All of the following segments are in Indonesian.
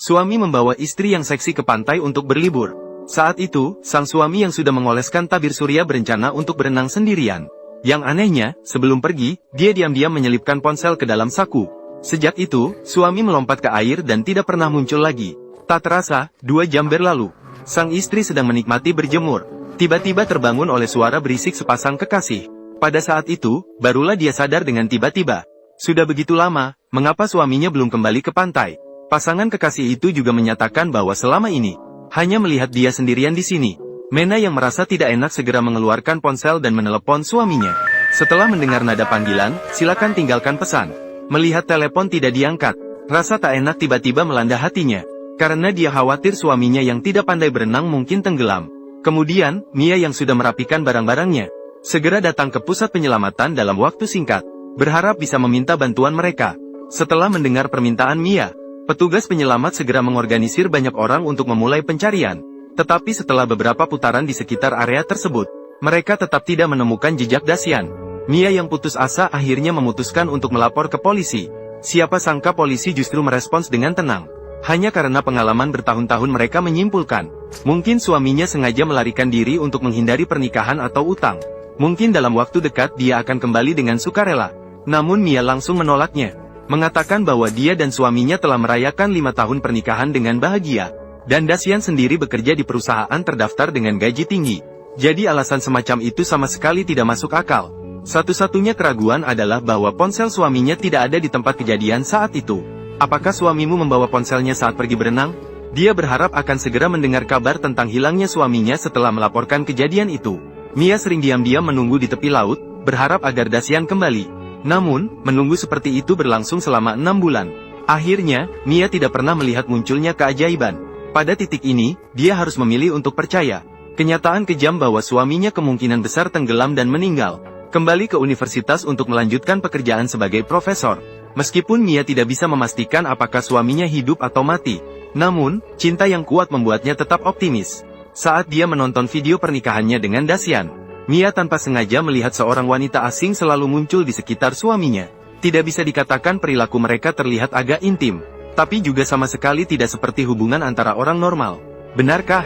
suami membawa istri yang seksi ke pantai untuk berlibur. Saat itu, sang suami yang sudah mengoleskan tabir surya berencana untuk berenang sendirian. Yang anehnya, sebelum pergi, dia diam-diam menyelipkan ponsel ke dalam saku. Sejak itu, suami melompat ke air dan tidak pernah muncul lagi. Tak terasa, 2 jam berlalu. Sang istri sedang menikmati berjemur. Tiba-tiba terbangun oleh suara berisik sepasang kekasih. Pada saat itu, barulah dia sadar dengan tiba-tiba. Sudah begitu lama, mengapa suaminya belum kembali ke pantai? Pasangan kekasih itu juga menyatakan bahwa selama ini, hanya melihat dia sendirian di sini. Mena yang merasa tidak enak segera mengeluarkan ponsel dan menelepon suaminya. Setelah mendengar nada panggilan, silakan tinggalkan pesan. Melihat telepon tidak diangkat, rasa tak enak tiba-tiba melanda hatinya. Karena dia khawatir suaminya yang tidak pandai berenang mungkin tenggelam. Kemudian, Mia yang sudah merapikan barang-barangnya, segera datang ke pusat penyelamatan dalam waktu singkat, berharap bisa meminta bantuan mereka. Setelah mendengar permintaan Mia, petugas penyelamat segera mengorganisir banyak orang untuk memulai pencarian. Tetapi setelah beberapa putaran di sekitar area tersebut, mereka tetap tidak menemukan jejak Dacian. Mia yang putus asa akhirnya memutuskan untuk melapor ke polisi. Siapa sangka polisi justru merespons dengan tenang. Hanya karena pengalaman bertahun-tahun mereka menyimpulkan, mungkin suaminya sengaja melarikan diri untuk menghindari pernikahan atau utang. Mungkin dalam waktu dekat dia akan kembali dengan sukarela. Namun Mia langsung menolaknya, mengatakan bahwa dia dan suaminya telah merayakan 5 tahun pernikahan dengan bahagia. Dan Dacian sendiri bekerja di perusahaan terdaftar dengan gaji tinggi. Jadi alasan semacam itu sama sekali tidak masuk akal. Satu-satunya keraguan adalah bahwa ponsel suaminya tidak ada di tempat kejadian saat itu. Apakah suamimu membawa ponselnya saat pergi berenang? Dia berharap akan segera mendengar kabar tentang hilangnya suaminya setelah melaporkan kejadian itu. Mia sering diam-diam menunggu di tepi laut, berharap agar Dacian kembali. Namun, menunggu seperti itu berlangsung selama 6 bulan. Akhirnya, Mia tidak pernah melihat munculnya keajaiban. Pada titik ini, dia harus memilih untuk percaya. Kenyataan kejam bahwa suaminya kemungkinan besar tenggelam dan meninggal. Kembali ke universitas untuk melanjutkan pekerjaan sebagai profesor. Meskipun Mia tidak bisa memastikan apakah suaminya hidup atau mati. Namun, cinta yang kuat membuatnya tetap optimis. Saat dia menonton video pernikahannya dengan Dacian, Mia tanpa sengaja melihat seorang wanita asing selalu muncul di sekitar suaminya. Tidak bisa dikatakan perilaku mereka terlihat agak intim, tapi juga sama sekali tidak seperti hubungan antara orang normal. Benarkah?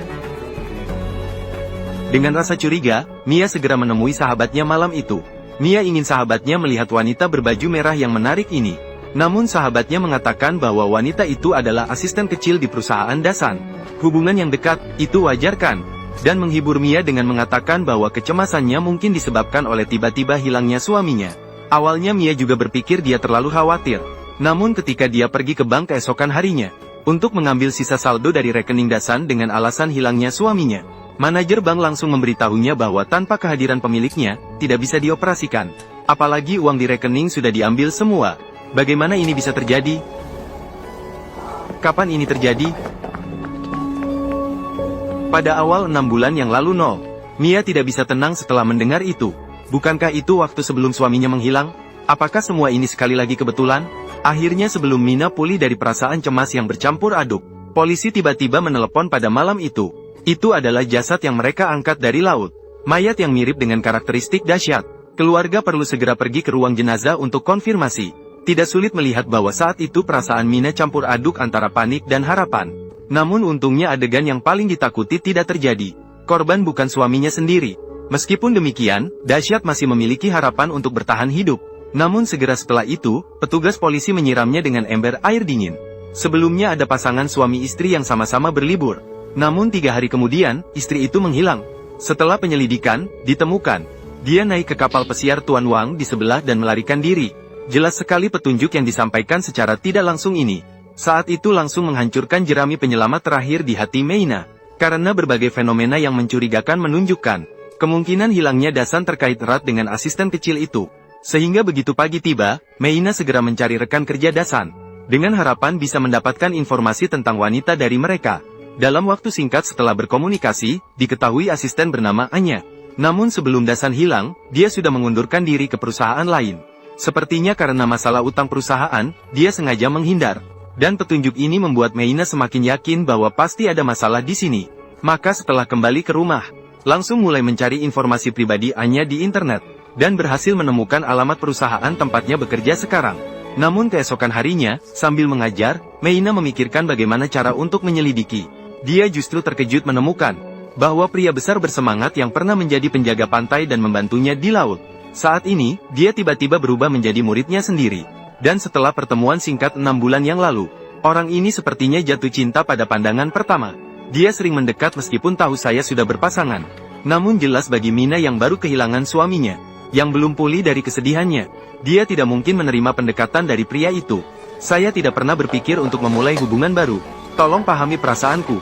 Dengan rasa curiga, Mia segera menemui sahabatnya malam itu. Mia ingin sahabatnya melihat wanita berbaju merah yang menarik ini. Namun sahabatnya mengatakan bahwa wanita itu adalah asisten kecil di perusahaan Dasan. Hubungan yang dekat, itu wajar kan? Dan menghibur Mia dengan mengatakan bahwa kecemasannya mungkin disebabkan oleh tiba-tiba hilangnya suaminya. Awalnya Mia juga berpikir dia terlalu khawatir. Namun ketika dia pergi ke bank keesokan harinya, untuk mengambil sisa saldo dari rekening Dasan dengan alasan hilangnya suaminya, manajer bank langsung memberitahunya bahwa tanpa kehadiran pemiliknya, tidak bisa dioperasikan. Apalagi uang di rekening sudah diambil semua. Bagaimana ini bisa terjadi? Kapan ini terjadi? Pada awal 6 bulan yang lalu Mia tidak bisa tenang setelah mendengar itu. Bukankah itu waktu sebelum suaminya menghilang? Apakah semua ini sekali lagi kebetulan? Akhirnya sebelum Mina pulih dari perasaan cemas yang bercampur aduk, polisi tiba-tiba menelepon pada malam itu. Itu adalah jasad yang mereka angkat dari laut. Mayat yang mirip dengan karakteristik dahsyat. Keluarga perlu segera pergi ke ruang jenazah untuk konfirmasi. Tidak sulit melihat bahwa saat itu perasaan Mina campur aduk antara panik dan harapan. Namun untungnya adegan yang paling ditakuti tidak terjadi. Korban bukan suaminya sendiri. Meskipun demikian, Dahsyat masih memiliki harapan untuk bertahan hidup. Namun segera setelah itu, petugas polisi menyiramnya dengan ember air dingin. Sebelumnya ada pasangan suami istri yang sama-sama berlibur. Namun 3 hari kemudian, istri itu menghilang. Setelah penyelidikan, ditemukan. Dia naik ke kapal pesiar Tuan Wang di sebelah dan melarikan diri. Jelas sekali petunjuk yang disampaikan secara tidak langsung ini. Saat itu langsung menghancurkan jerami penyelamat terakhir di hati Meina. Karena berbagai fenomena yang mencurigakan menunjukkan kemungkinan hilangnya Dasan terkait erat dengan asisten kecil itu. Sehingga begitu pagi tiba, Meina segera mencari rekan kerja Dasan. Dengan harapan bisa mendapatkan informasi tentang wanita dari mereka. Dalam waktu singkat setelah berkomunikasi, diketahui asisten bernama Anya. Namun sebelum Dasan hilang, dia sudah mengundurkan diri ke perusahaan lain. Sepertinya karena masalah utang perusahaan, dia sengaja menghindar. Dan petunjuk ini membuat Meina semakin yakin bahwa pasti ada masalah di sini. Maka setelah kembali ke rumah, langsung mulai mencari informasi pribadi Anya di internet. Dan berhasil menemukan alamat perusahaan tempatnya bekerja sekarang. Namun keesokan harinya, sambil mengajar, Meina memikirkan bagaimana cara untuk menyelidiki. Dia justru terkejut menemukan bahwa pria besar bersemangat yang pernah menjadi penjaga pantai dan membantunya di laut. Saat ini, dia tiba-tiba berubah menjadi muridnya sendiri. Dan setelah pertemuan singkat 6 bulan yang lalu, orang ini sepertinya jatuh cinta pada pandangan pertama. Dia sering mendekat meskipun tahu saya sudah berpasangan. Namun jelas bagi Mina yang baru kehilangan suaminya, yang belum pulih dari kesedihannya, dia tidak mungkin menerima pendekatan dari pria itu. Saya tidak pernah berpikir untuk memulai hubungan baru. Tolong pahami perasaanku.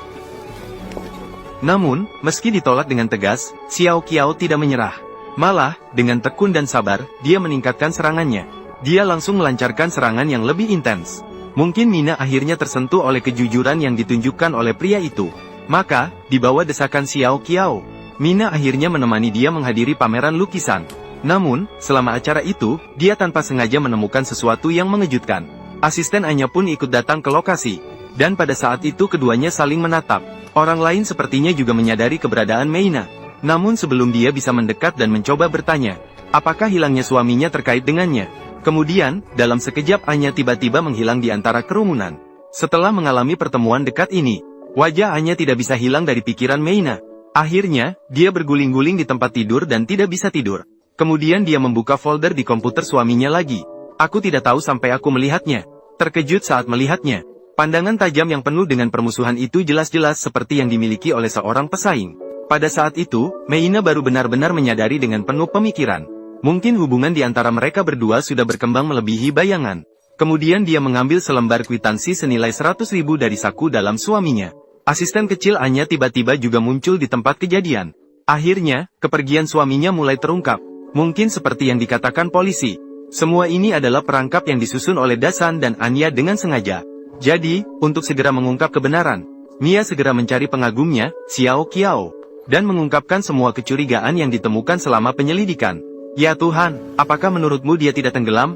Namun, meski ditolak dengan tegas, Xiao Qiao tidak menyerah. Malah, dengan tekun dan sabar, dia meningkatkan serangannya. Dia langsung melancarkan serangan yang lebih intens. Mungkin Mina akhirnya tersentuh oleh kejujuran yang ditunjukkan oleh pria itu. Maka, di bawah desakan Xiao Qiao, Mina akhirnya menemani dia menghadiri pameran lukisan. Namun, selama acara itu, dia tanpa sengaja menemukan sesuatu yang mengejutkan. Asisten Anya pun ikut datang ke lokasi. Dan pada saat itu keduanya saling menatap. Orang lain sepertinya juga menyadari keberadaan Meina. Namun sebelum dia bisa mendekat dan mencoba bertanya, apakah hilangnya suaminya terkait dengannya? Kemudian, dalam sekejap Anya tiba-tiba menghilang di antara kerumunan. Setelah mengalami pertemuan dekat ini, wajah Anya tidak bisa hilang dari pikiran Meina. Akhirnya, dia berguling-guling di tempat tidur dan tidak bisa tidur. Kemudian dia membuka folder di komputer suaminya lagi. Aku tidak tahu sampai aku melihatnya. Terkejut saat melihatnya. Pandangan tajam yang penuh dengan permusuhan itu jelas-jelas seperti yang dimiliki oleh seorang pesaing. Pada saat itu, Meina baru benar-benar menyadari dengan penuh pemikiran. Mungkin hubungan di antara mereka berdua sudah berkembang melebihi bayangan. Kemudian dia mengambil selembar kwitansi senilai 100.000 dari saku dalam suaminya. Asisten kecil Anya tiba-tiba juga muncul di tempat kejadian. Akhirnya, kepergian suaminya mulai terungkap. Mungkin seperti yang dikatakan polisi. Semua ini adalah perangkap yang disusun oleh Dasan dan Anya dengan sengaja. Jadi, untuk segera mengungkap kebenaran, Mia segera mencari pengagumnya, Xiao Qiao, dan mengungkapkan semua kecurigaan yang ditemukan selama penyelidikan. Ya Tuhan, apakah menurutmu dia tidak tenggelam?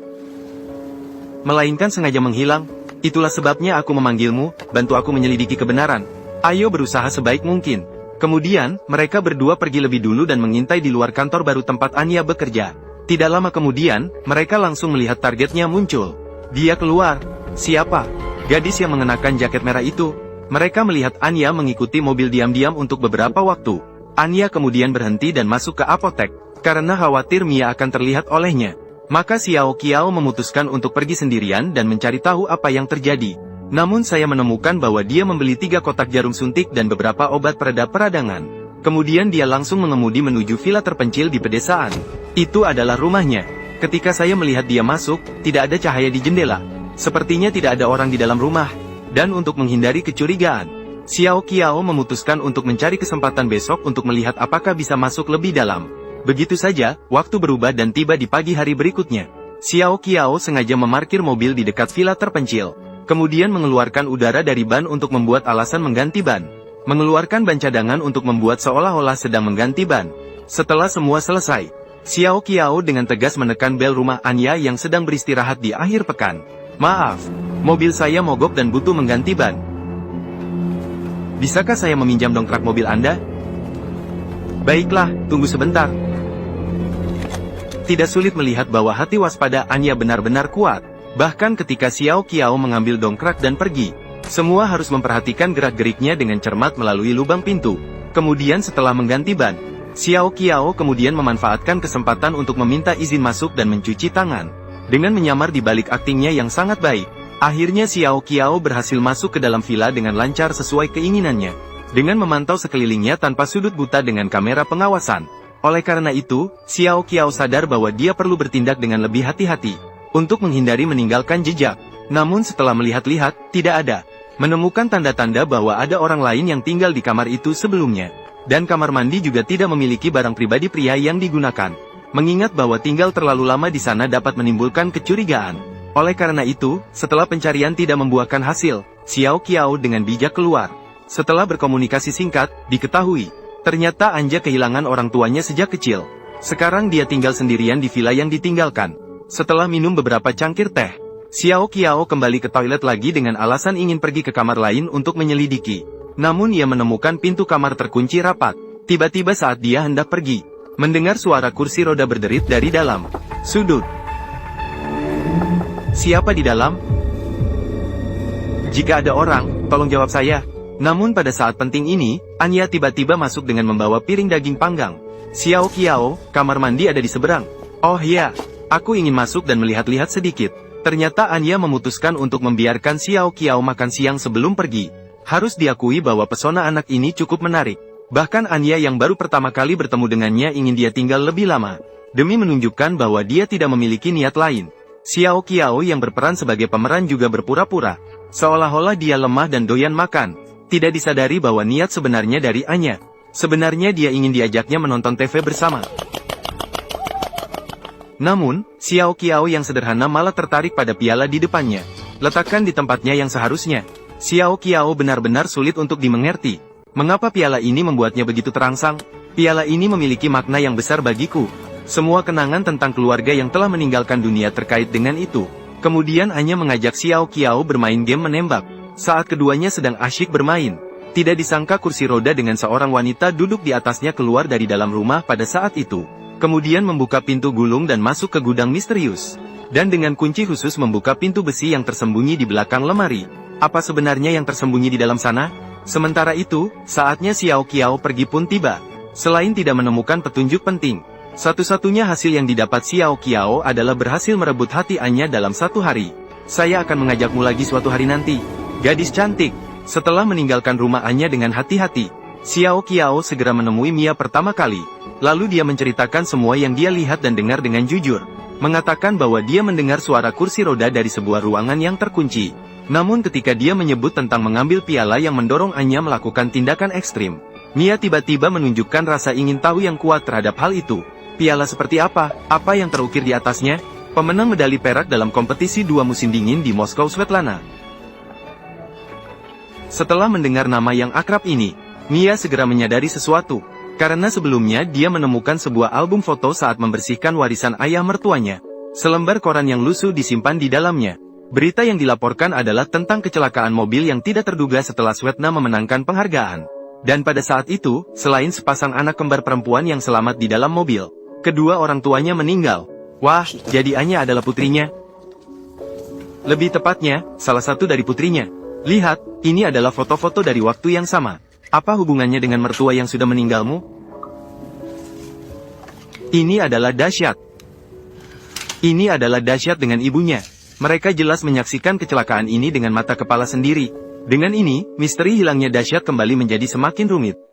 Melainkan sengaja menghilang? Itulah sebabnya aku memanggilmu, bantu aku menyelidiki kebenaran. Ayo berusaha sebaik mungkin. Kemudian, mereka berdua pergi lebih dulu dan mengintai di luar kantor baru tempat Anya bekerja. Tidak lama kemudian, mereka langsung melihat targetnya muncul. Dia keluar. Siapa? Gadis yang mengenakan jaket merah itu. Mereka melihat Anya mengikuti mobil diam-diam untuk beberapa waktu. Anya kemudian berhenti dan masuk ke apotek. Karena khawatir Mia akan terlihat olehnya, maka Xiao Qiao memutuskan untuk pergi sendirian dan mencari tahu apa yang terjadi. Namun saya menemukan bahwa dia membeli 3 kotak jarum suntik dan beberapa obat pereda peradangan. Kemudian dia langsung mengemudi menuju villa terpencil di pedesaan. Itu adalah rumahnya. Ketika saya melihat dia masuk, tidak ada cahaya di jendela. Sepertinya tidak ada orang di dalam rumah. Dan untuk menghindari kecurigaan, Xiao Qiao memutuskan untuk mencari kesempatan besok untuk melihat apakah bisa masuk lebih dalam. Begitu saja, waktu berubah dan tiba di pagi hari berikutnya. Xiao Qiao sengaja memarkir mobil di dekat villa terpencil. Kemudian mengeluarkan udara dari ban untuk membuat alasan mengganti ban. Mengeluarkan ban cadangan untuk membuat seolah-olah sedang mengganti ban. Setelah semua selesai, Xiao Qiao dengan tegas menekan bel rumah Anya yang sedang beristirahat di akhir pekan. Maaf, mobil saya mogok dan butuh mengganti ban. Bisakah saya meminjam dongkrak mobil Anda? Baiklah, tunggu sebentar. Tidak sulit melihat bahwa hati waspada Anya benar-benar kuat. Bahkan ketika Xiao Qiao mengambil dongkrak dan pergi, semua harus memperhatikan gerak-geriknya dengan cermat melalui lubang pintu. Kemudian setelah mengganti ban, Xiao Qiao kemudian memanfaatkan kesempatan untuk meminta izin masuk dan mencuci tangan. Dengan menyamar di balik aktingnya yang sangat baik, akhirnya Xiao Qiao berhasil masuk ke dalam villa dengan lancar sesuai keinginannya. Dengan memantau sekelilingnya tanpa sudut buta dengan kamera pengawasan. Oleh karena itu, Xiao Qiao sadar bahwa dia perlu bertindak dengan lebih hati-hati, untuk menghindari meninggalkan jejak. Namun setelah melihat-lihat, tidak ada. Menemukan tanda-tanda bahwa ada orang lain yang tinggal di kamar itu sebelumnya. Dan kamar mandi juga tidak memiliki barang pribadi pria yang digunakan. Mengingat bahwa tinggal terlalu lama di sana dapat menimbulkan kecurigaan. Oleh karena itu, setelah pencarian tidak membuahkan hasil, Xiao Qiao dengan bijak keluar. Setelah berkomunikasi singkat, diketahui, ternyata Anja kehilangan orang tuanya sejak kecil. Sekarang dia tinggal sendirian di villa yang ditinggalkan. Setelah minum beberapa cangkir teh, Xiao Qiao kembali ke toilet lagi dengan alasan ingin pergi ke kamar lain untuk menyelidiki. Namun ia menemukan pintu kamar terkunci rapat. Tiba-tiba saat dia hendak pergi, mendengar suara kursi roda berderit dari dalam sudut. Siapa di dalam? Jika ada orang, tolong jawab saya. Namun pada saat penting ini, Anya tiba-tiba masuk dengan membawa piring daging panggang. Xiao Qiao, kamar mandi ada di seberang. Oh ya, aku ingin masuk dan melihat-lihat sedikit. Ternyata Anya memutuskan untuk membiarkan Xiao Qiao makan siang sebelum pergi. Harus diakui bahwa pesona anak ini cukup menarik. Bahkan Anya yang baru pertama kali bertemu dengannya ingin dia tinggal lebih lama. Demi menunjukkan bahwa dia tidak memiliki niat lain. Xiao Qiao yang berperan sebagai pemeran juga berpura-pura. Seolah-olah dia lemah dan doyan makan. Tidak disadari bahwa niat sebenarnya dari Anya. Sebenarnya dia ingin diajaknya menonton TV bersama. Namun, Xiao Qiao yang sederhana malah tertarik pada piala di depannya. Letakkan di tempatnya yang seharusnya. Xiao Qiao benar-benar sulit untuk dimengerti. Mengapa piala ini membuatnya begitu terangsang? Piala ini memiliki makna yang besar bagiku. Semua kenangan tentang keluarga yang telah meninggalkan dunia terkait dengan itu. Kemudian Anya mengajak Xiao Qiao bermain game menembak. Saat keduanya sedang asyik bermain, tidak disangka kursi roda dengan seorang wanita duduk di atasnya keluar dari dalam rumah pada saat itu. Kemudian membuka pintu gulung dan masuk ke gudang misterius. Dan dengan kunci khusus membuka pintu besi yang tersembunyi di belakang lemari. Apa sebenarnya yang tersembunyi di dalam sana? Sementara itu, saatnya Xiao Qiao pergi pun tiba. Selain tidak menemukan petunjuk penting, satu-satunya hasil yang didapat Xiao Qiao adalah berhasil merebut hati Anya dalam satu hari. Saya akan mengajakmu lagi suatu hari nanti. Gadis cantik. Setelah meninggalkan rumah Anya dengan hati-hati, Xiao Qiao segera menemui Mia pertama kali. Lalu dia menceritakan semua yang dia lihat dan dengar dengan jujur. Mengatakan bahwa dia mendengar suara kursi roda dari sebuah ruangan yang terkunci. Namun ketika dia menyebut tentang mengambil piala yang mendorong Anya melakukan tindakan ekstrim, Mia tiba-tiba menunjukkan rasa ingin tahu yang kuat terhadap hal itu. Piala seperti apa? Apa yang terukir di atasnya? Pemenang medali perak dalam kompetisi 2 musim dingin di Moskow Svetlana. Setelah mendengar nama yang akrab ini, Mia segera menyadari sesuatu. Karena sebelumnya dia menemukan sebuah album foto saat membersihkan warisan ayah mertuanya. Selembar koran yang lusuh disimpan di dalamnya. Berita yang dilaporkan adalah tentang kecelakaan mobil yang tidak terduga setelah Svetna memenangkan penghargaan. Dan pada saat itu, selain sepasang anak kembar perempuan yang selamat di dalam mobil, kedua orang tuanya meninggal. Wah, jadi Anya adalah putrinya. Lebih tepatnya, salah satu dari putrinya. Lihat, ini adalah foto-foto dari waktu yang sama. Apa hubungannya dengan mertua yang sudah meninggalmu? Ini adalah dahsyat. Ini adalah dahsyat dengan ibunya. Mereka jelas menyaksikan kecelakaan ini dengan mata kepala sendiri. Dengan ini, misteri hilangnya dahsyat kembali menjadi semakin rumit.